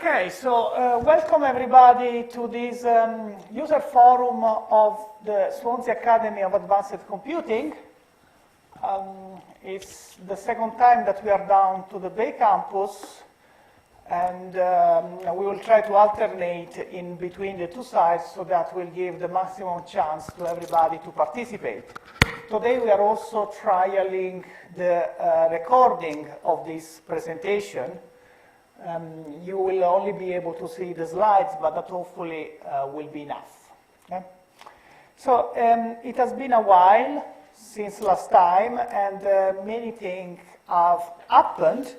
Okay, so welcome everybody to this user forum of the Swansea Academy of Advanced Computing. It's the second time that we are down to the Bay campus, and we will try to alternate in between the two sides so that will give the maximum chance to everybody to participate. Today we are also trialing the recording of this presentation. You will only be able to see the slides, but that hopefully will be enough. Okay? So it has been a while since last time, and many things have happened.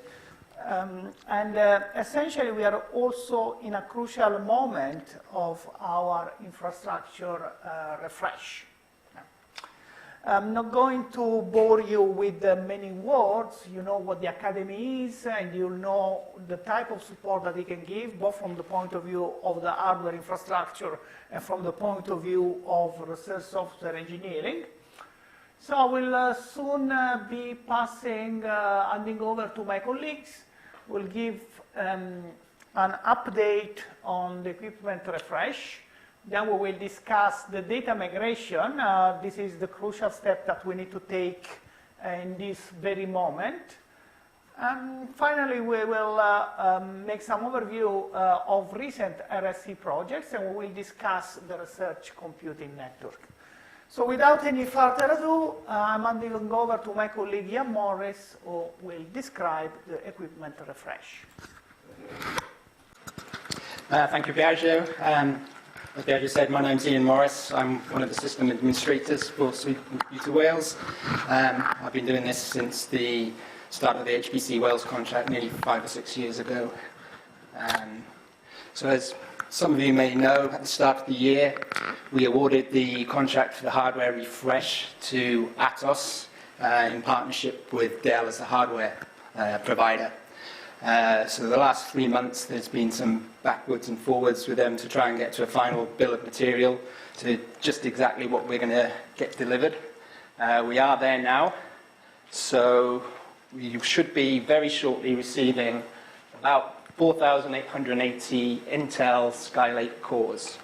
Essentially, we are also in a crucial moment of our infrastructure refresh. I'm not going to bore you with many words. You know what the Academy is, and you'll know the type of support that it can give, both from the point of view of the hardware infrastructure and from the point of view of research software engineering. So I will soon be handing over to my colleagues. We'll give an update on the equipment refresh. Then we will discuss the data migration. This is the crucial step that we need to take in this very moment. And finally, we will make some overview of recent RSC projects, and we will discuss the research computing network. So without any further ado, I'm handing over to my colleague Ian Morris, who will describe the equipment refresh. Thank you, Biagio. As Biagio said, my name's Ian Morris. I'm one of the system administrators for Computer Wales. I've been doing this since the start of the HPC Wales contract nearly 5 or 6 years ago. So as some of you may know, at the start of the year, we awarded the contract for the hardware refresh to Atos in partnership with Dell as the hardware provider. So the last 3 months, there's been some backwards and forwards with them to try and get to a final bill of material to just exactly what we're going to get delivered. We are there now, so we should be very shortly receiving about 4,880 Intel Skylake cores.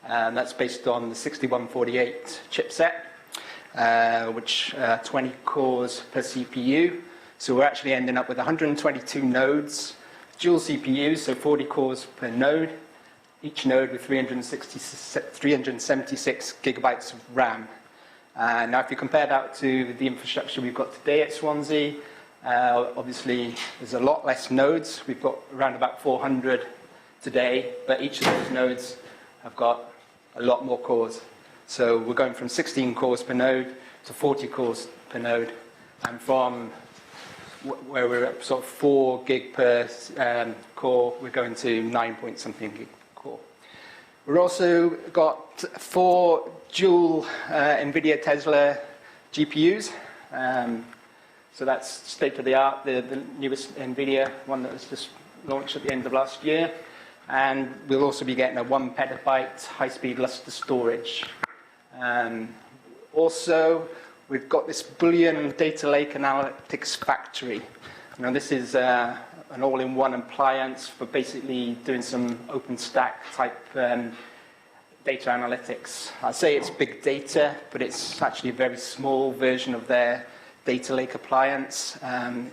That's based on the 6148 chipset, which 20 cores per CPU. So we're actually ending up with 122 nodes, dual CPUs, so 40 cores per node, each node with 376 gigabytes of RAM. Now, if you compare that to the infrastructure we've got today at Swansea, obviously there's a lot less nodes. We've got around about 400 today, but each of those nodes have got a lot more cores. So we're going from 16 cores per node to 40 cores per node, and from where we're at sort of 4 gig per core, we're going to 9 point something gig core. We've also got 4 dual NVIDIA Tesla GPUs. So that's state of the art, the newest NVIDIA one that was just launched at the end of last year. And we'll also be getting a 1 petabyte high-speed Lustre storage. Also, we've got this Boolean data lake analytics factory. Now, this is an all-in-one appliance for basically doing some OpenStack type data analytics. I say it's big data, but it's actually a very small version of their data lake appliance.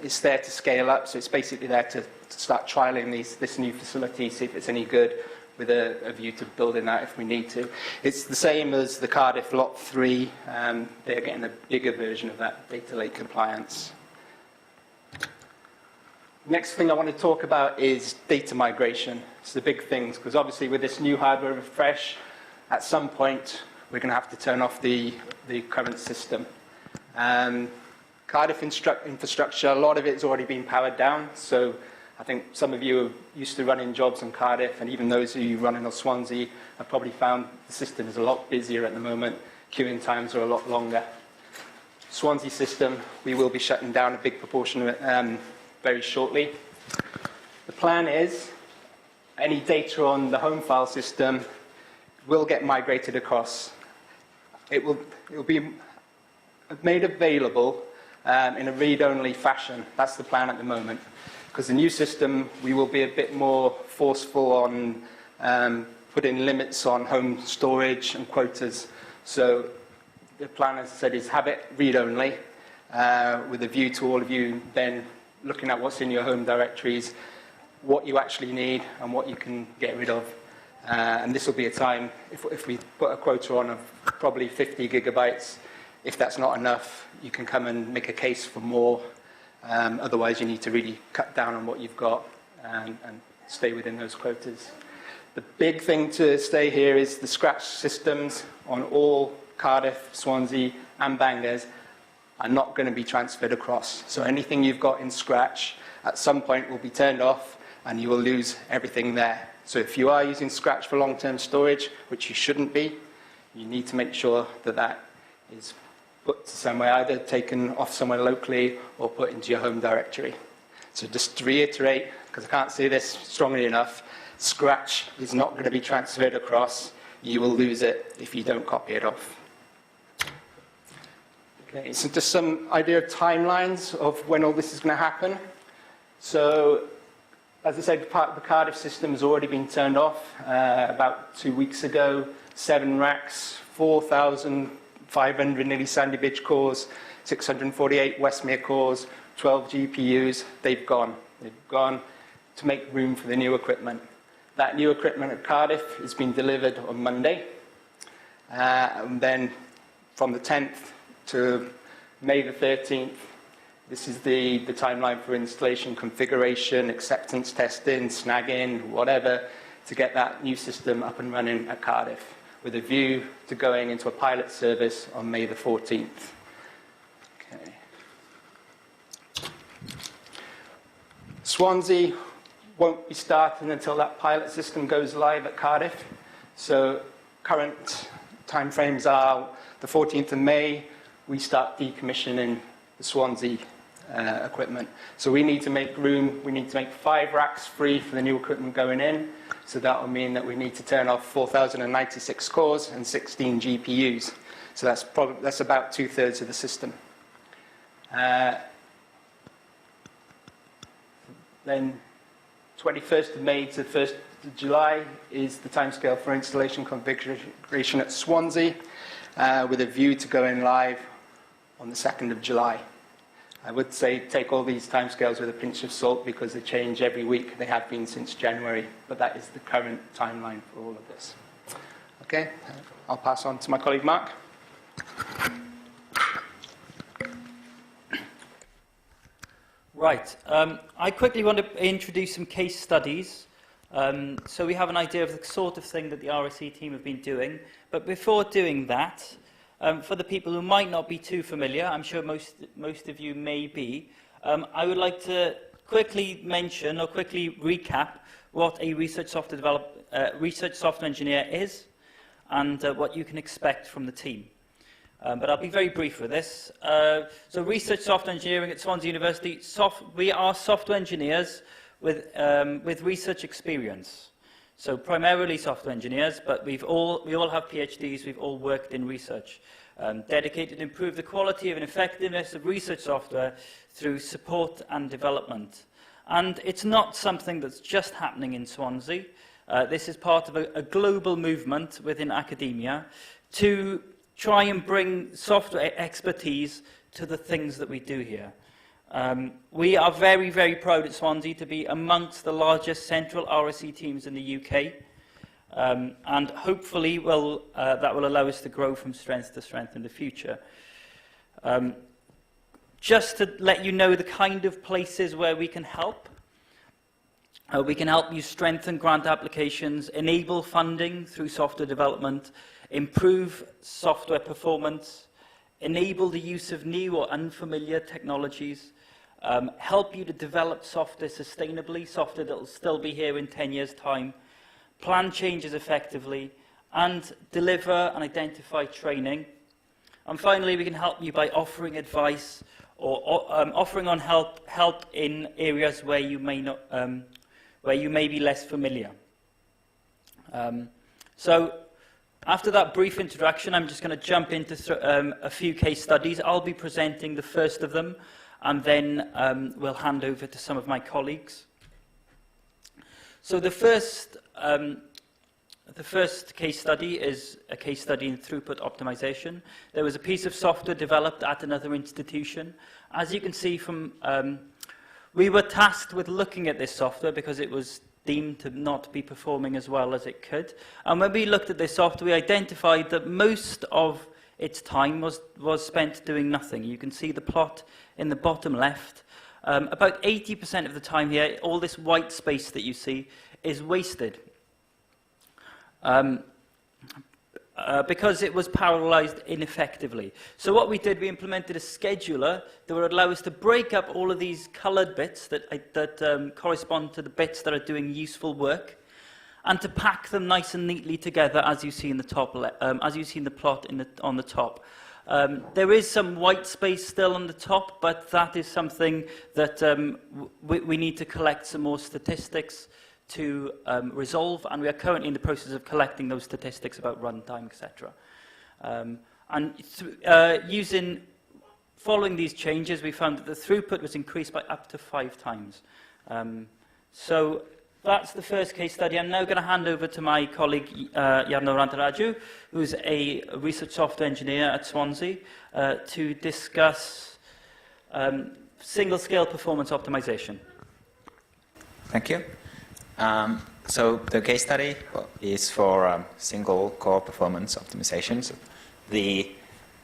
It's there to scale up, so it's basically there to start trialing this new facility, see if it's any good, with a view to building that if we need to. It's the same as the Cardiff Lot 3. They're getting a bigger version of that data lake appliance. Next thing I want to talk about is data migration. It's the big things, because obviously with this new hardware refresh, at some point we're going to have to turn off the current system. Cardiff infrastructure, a lot of it has already been powered down, so I think some of you are used to running jobs on Cardiff, and even those of you running on Swansea have probably found the system is a lot busier at the moment. Queuing times are a lot longer. Swansea system, we will be shutting down a big proportion of it very shortly. The plan is any data on the home file system will get migrated across. It will be made available in a read-only fashion. That's the plan at the moment. because the new system, we will be a bit more forceful on putting limits on home storage and quotas. So the plan, as I said, is have it read-only, with a view to all of you then looking at what's in your home directories, what you actually need and what you can get rid of. And this will be a time, if we put a quota on of probably 50 gigabytes, if that's not enough, you can come and make a case for more. Otherwise, you need to really cut down on what you've got and stay within those quotas. The big thing to stay here is the scratch systems on all Cardiff, Swansea and Bangors are not going to be transferred across. So anything you've got in scratch at some point will be turned off and you will lose everything there. So if you are using scratch for long-term storage, which you shouldn't be, you need to make sure that that is put somewhere, either taken off somewhere locally or put into your home directory. So just to reiterate, because I can't say this strongly enough, scratch is not going to be transferred across. You will lose it if you don't copy it off. Okay, so just some idea of timelines of when all this is going to happen. So, as I said, part of the Cardiff system has already been turned off about 2 weeks ago. 7 racks, 4,500 nearly Sandy Beach cores, 648 Westmere cores, 12 GPUs. They've gone. They've gone to make room for the new equipment. That new equipment at Cardiff is being delivered on Monday. And then from the 10th to May the 13th, this is the timeline for installation, configuration, acceptance testing, snagging, whatever, to get that new system up and running at Cardiff, with a view to going into a pilot service on May the 14th. Okay. Swansea won't be starting until that pilot system goes live at Cardiff. So current timeframes are the 14th of May, we start decommissioning the Swansea equipment. So we need to make room, we need to make 5 racks free for the new equipment going in. So that will mean that we need to turn off 4,096 cores and 16 GPUs. So that's about 2/3 of the system. Then 21st of May to 1st of July is the timescale for installation configuration at Swansea, with a view to going live on the 2nd of July. I would say take all these timescales with a pinch of salt because they change every week. They have been since January, but that is the current timeline for all of this. Okay, I'll pass on to my colleague Mark. Right, I quickly want to introduce some case studies. So we have an idea of the sort of thing that the RSE team have been doing. But before doing that, for the people who might not be too familiar, I'm sure most of you may be, I would like to quickly mention or quickly recap what a research software engineer is and what you can expect from the team. But I'll be very brief with this. So research software engineering at Swansea University, we are software engineers with research experience. So primarily software engineers, but we all have PhDs, we've all worked in research, dedicated to improve the quality and effectiveness of research software through support and development. And it's not something that's just happening in Swansea. This is part of a global movement within academia to try and bring software expertise to the things that we do here. We are very, very proud at Swansea to be amongst the largest central RSE teams in the UK, and hopefully that will allow us to grow from strength to strength in the future. Just to let you know the kind of places where we can help. We can help you strengthen grant applications, enable funding through software development, improve software performance, enable the use of new or unfamiliar technologies, help you to develop software sustainably, software that will still be here in 10 years' time, plan changes effectively, and deliver and identify training. And finally, we can help you by offering advice or offering on help in areas where you may not, where you may be less familiar. So after that brief introduction, I'm just going to jump into a few case studies. I'll be presenting the first of them, and then we'll hand over to some of my colleagues. So the first case study is a case study in throughput optimization. There was a piece of software developed at another institution. As you can see from, we were tasked with looking at this software because it was deemed to not be performing as well as it could. And when we looked at this software, we identified that most of its time was spent doing nothing. You can see the plot in the bottom left. About 80% of the time here, all this white space that you see is wasted. Because it was parallelized ineffectively. So what we did, we implemented a scheduler that would allow us to break up all of these colored bits that correspond to the bits that are doing useful work, and to pack them nice and neatly together, as you see in the top, as you see in the plot on the top. There is some white space still on the top, but that is something that we need to collect some more statistics to resolve, and we are currently in the process of collecting those statistics about runtime, etc. Following these changes, we found that the throughput was increased by up to 5 times. So that's the first case study. I'm now going to hand over to my colleague Jarno Rantaraju, who's a research software engineer at Swansea, to discuss single-scale performance optimization. Thank you. So the case study is for single core performance optimization. So the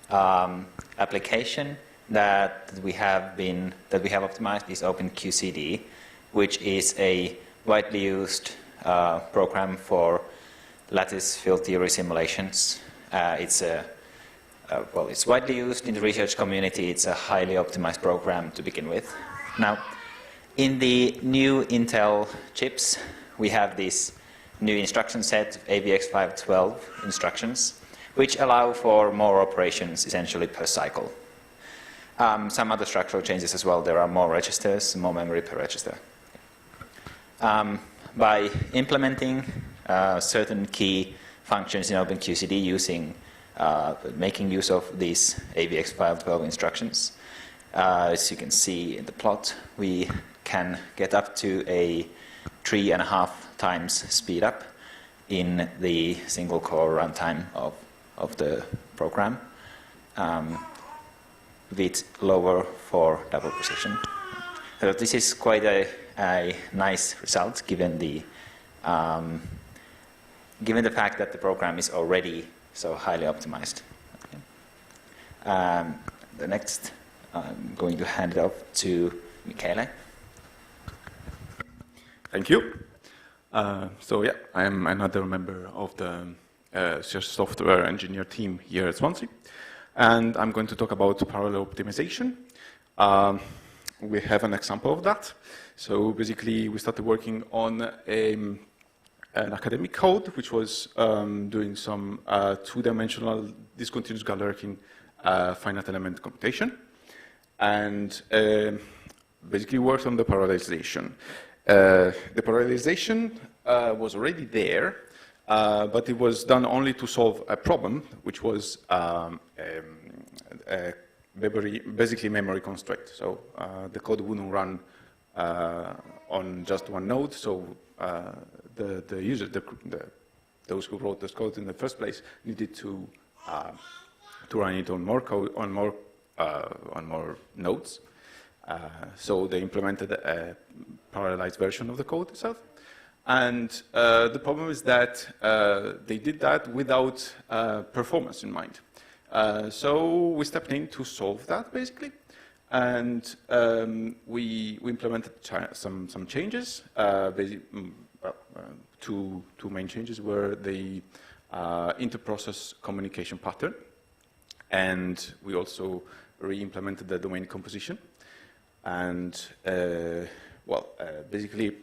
application that we have optimized is OpenQCD, which is a widely used program for lattice field theory simulations. It's widely used in the research community. It's a highly optimized program to begin with. Now, in the new Intel chips, we have this new instruction set of AVX512 instructions, which allow for more operations essentially per cycle. Some other structural changes as well. There are more registers, more memory per register. By implementing certain key functions in OpenQCD making use of these AVX512 instructions, as you can see in the plot, we can get up to a 3.5 times speed up in the single core runtime of the program, with lower for double precision. So this is quite a nice result given the fact that the program is already so highly optimized. Okay. The next, I'm going to hand it off to Michele. Thank you. So yeah, I'm another member of the software engineer team here at Swansea, and I'm going to talk about parallel optimization. We have an example of that. So basically, we started working on an academic code which was doing some two-dimensional discontinuous Galerkin finite element computation, and basically worked on the parallelization. The parallelization was already there, but it was done only to solve a problem, which was basically memory constraint. So the code wouldn't run on just one node. So the user, those who wrote this code in the first place, needed to run it on more code, on more nodes. So they implemented a parallelized version of the code itself. And the problem is that they did that without performance in mind. So we stepped in to solve that, basically. And we implemented some changes. Two main changes were the inter-process communication pattern. And we also re-implemented the domain composition. And basically,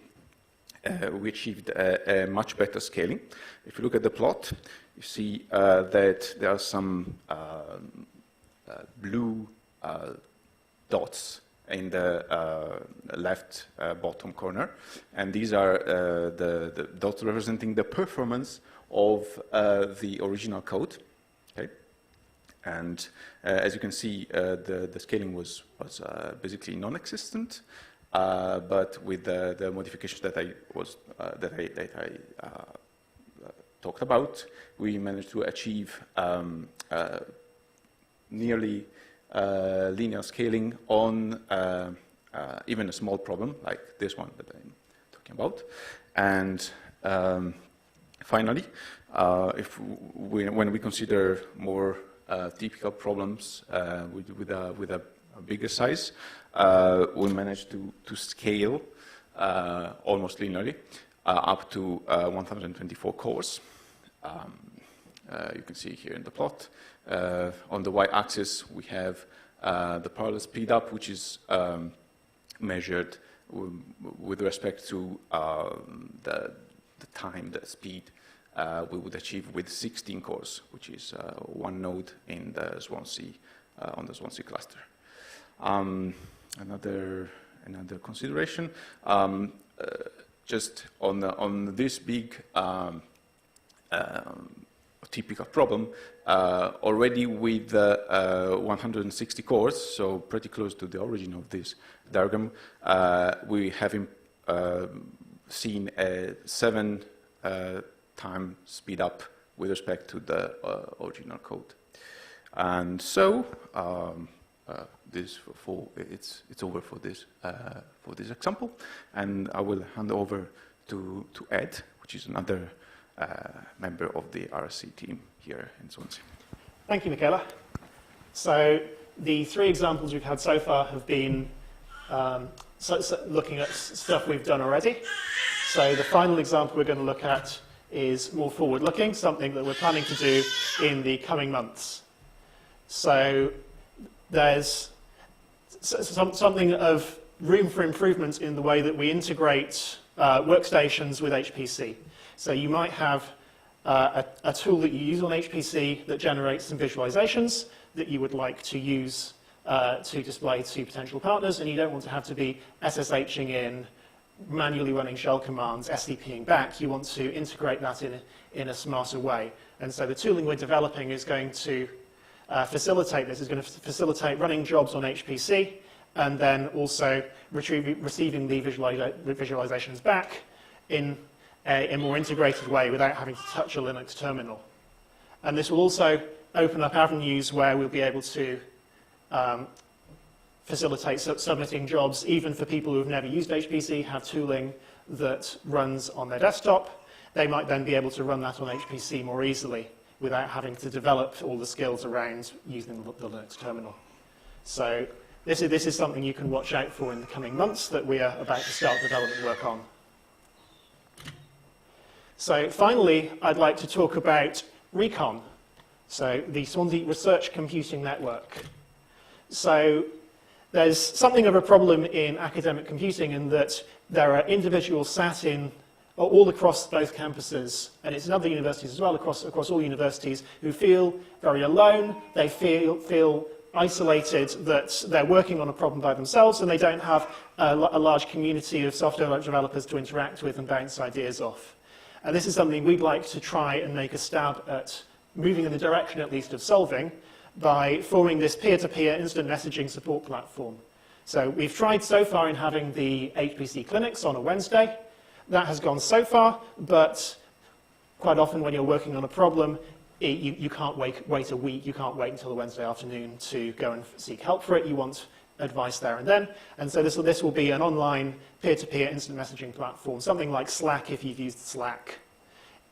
we achieved a much better scaling. If you look at the plot, you see that there are some blue dots in the left bottom corner, and these are the dots representing the performance of the original code. Okay, And as you can see, the scaling was basically non-existent, but with the modifications that I talked about, we managed to achieve nearly linear scaling on even a small problem like this one that I'm talking about. And finally, when we consider more typical problems with a bigger size, we managed to scale almost linearly up to 124 cores. You can see here in the plot. On the y-axis, we have the parallel speed up, which is measured with respect to the time, the speed we would achieve with 16 cores, which is one node in the Swansea, on the Swansea cluster. Another consideration, just on this big typical problem, already with 160 cores, so pretty close to the origin of this diagram, we have seen a 7 time speed up with respect to the original code. And so it's over for this example, and I will hand over to Ed, which is another member of the RSC team here in Swansea. Thank you, Michaela. So the 3 examples we've had so far have been looking at stuff we've done already. So the final example we're going to look at is more forward-looking, something that we're planning to do in the coming months. So there's something of room for improvement in the way that we integrate workstations with HPC. So you might have a tool that you use on HPC that generates some visualizations that you would like to use to display to potential partners, and you don't want to have to be SSHing in, manually running shell commands, SDPing back. You want to integrate that in a smarter way. And so the tooling we're developing is going to facilitate this, is going to facilitate running jobs on HPC and then also receiving the visualizations back in a more integrated way without having to touch a Linux terminal. And this will also open up avenues where we'll be able to facilitate submitting jobs even for people who have never used HPC, have tooling that runs on their desktop. They might then be able to run that on HPC more easily without having to develop all the skills around using the Linux terminal. So this is something you can watch out for in the coming months that we are about to start development work on. So finally, I'd like to talk about Recon, so the Swansea Research Computing Network. So there's something of a problem in academic computing in that there are individuals sat in all across both campuses, and it's in other universities as well, across all universities, who feel very alone. They feel isolated, that they're working on a problem by themselves, and they don't have a large community of software developers to interact with and bounce ideas off. And this is something we'd like to try and make a stab at moving in the direction, at least, of solving by forming this peer-to-peer instant messaging support platform. So we've tried so far in having the HPC clinics on a Wednesday. That has gone so far, but quite often when you're working on a problem, you can't wait a week, you can't wait until the Wednesday afternoon to go and seek help for it. You want advice there and then. And so this will be an online peer-to-peer instant messaging platform, something like Slack if you've used Slack.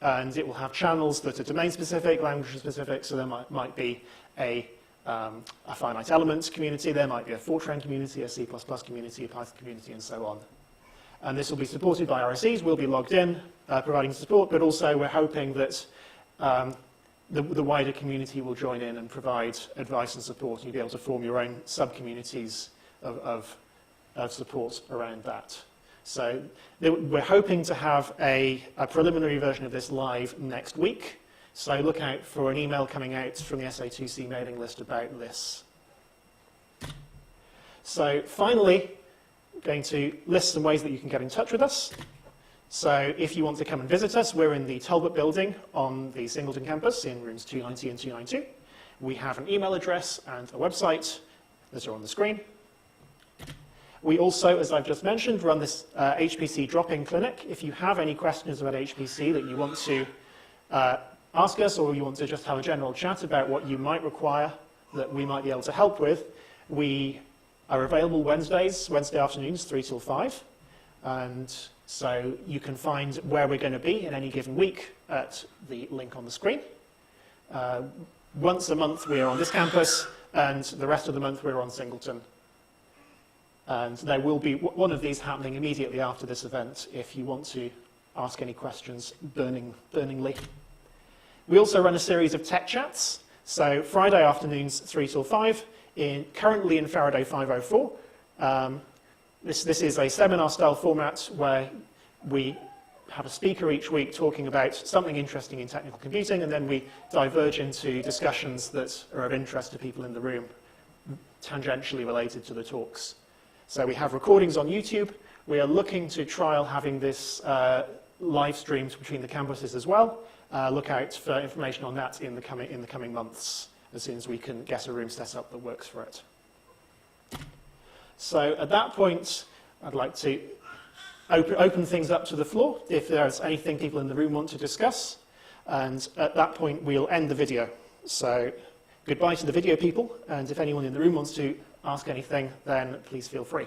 And it will have channels that are domain-specific, language-specific, so there might be a finite elements community, there might be a Fortran community, a C++ community, a Python community, and so on. And this will be supported by RSEs. We'll be logged in, providing support, but also we're hoping that the wider community will join in and provide advice and support, and you'll be able to form your own sub-communities of support around that. So we're hoping to have a preliminary version of this live next week. So look out for an email coming out from the SA2C mailing list about this. So finally, I'm going to list some ways that you can get in touch with us. So if you want to come and visit us, we're in the Throughput building on the Singleton campus in rooms 290 and 292. We have an email address and a website that are on the screen. We also, as I've just mentioned, run this HPC drop-in clinic. If you have any questions about HPC that you want to ask us, or you want to just have a general chat about what you might require that we might be able to help with, we are available Wednesday afternoons, 3 till 5. And so you can find where we're going to be in any given week at the link on the screen. Once a month we're on this campus, and the rest of the month we're on Singleton. And there will be one of these happening immediately after this event if you want to ask any questions burningly. We also run a series of tech chats. So Friday afternoons, 3 till 5, currently in Faraday 504. This is a seminar-style format where we have a speaker each week talking about something interesting in technical computing, and then we diverge into discussions that are of interest to people in the room, tangentially related to the talks. So we have recordings on YouTube. We are looking to trial having this live streamed between the campuses as well. Look out for information on that in the coming months, as soon as we can get a room set up that works for it. So at that point, I'd like to open things up to the floor, if there's anything people in the room want to discuss. And at that point, we'll end the video. So goodbye to the video people, and if anyone in the room wants to ask anything, then please feel free.